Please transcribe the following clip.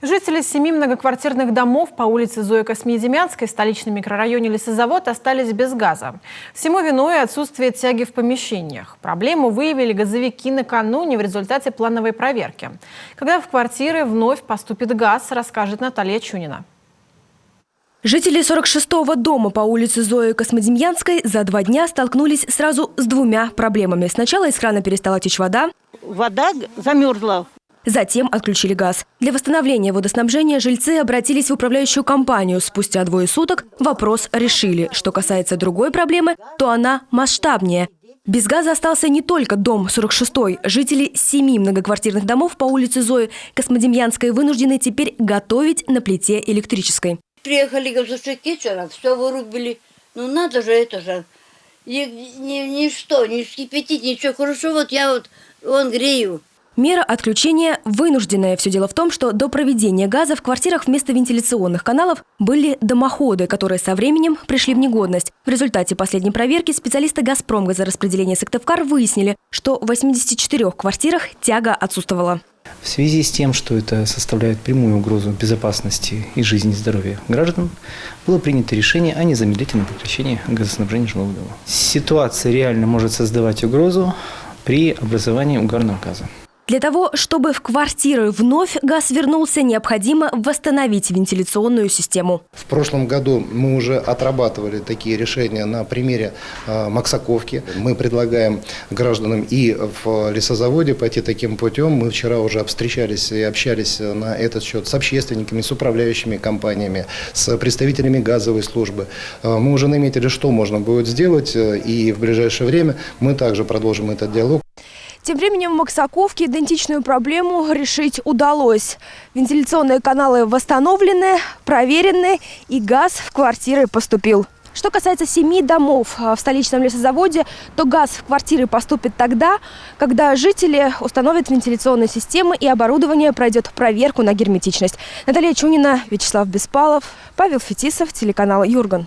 Жители 7 многоквартирных домов по улице Зои Космодемьянской в столичном микрорайоне Лесозавод остались без газа. Всему виной отсутствие тяги в помещениях. Проблему выявили газовики накануне в результате плановой проверки. Когда в квартиры вновь поступит газ, расскажет Наталья Чунина. Жители 46-го дома по улице Зои Космодемьянской за 2 дня столкнулись сразу с 2 проблемами. Сначала из крана перестала течь вода. Вода замерзла. Затем отключили газ. Для восстановления водоснабжения жильцы обратились в управляющую компанию. Спустя 2 суток вопрос решили. Что касается другой проблемы, то она масштабнее. Без газа остался не только дом 46-й. Жители 7 многоквартирных домов по улице Зои Космодемьянской вынуждены теперь готовить на плите электрической. Приехали газовики вчера, все вырубили. Ну надо же, это же. Ничто, не вскипятить, ничего. Хорошо, вот я вон грею. Мера отключения вынужденная. Все дело в том, что до проведения газа в квартирах вместо вентиляционных каналов были дымоходы, которые со временем пришли в негодность. В результате последней проверки специалисты «Газпромгазораспределения» Сыктывкар выяснили, что в 84 квартирах тяга отсутствовала. В связи с тем, что это составляет прямую угрозу безопасности и жизни и здоровья граждан, было принято решение о незамедлительном прекращении газоснабжения жилого дома. Ситуация реально может создавать угрозу при образовании угарного газа. Для того, чтобы в квартиры вновь газ вернулся, необходимо восстановить вентиляционную систему. В прошлом году мы уже отрабатывали такие решения на примере Максаковки. Мы предлагаем гражданам и в лесозаводе пойти таким путем. Мы вчера уже встречались и общались на этот счет с общественниками, с управляющими компаниями, с представителями газовой службы. Мы уже наметили, что можно будет сделать, и в ближайшее время мы также продолжим этот диалог. Тем временем в Максаковке идентичную проблему решить удалось. Вентиляционные каналы восстановлены, проверены, и газ в квартиры поступил. Что касается 7 домов в столичном лесозаводе, то газ в квартиры поступит тогда, когда жители установят вентиляционные системы и оборудование пройдет проверку на герметичность. Наталья Чунина, Вячеслав Беспалов, Павел Фетисов, телеканал Юрган.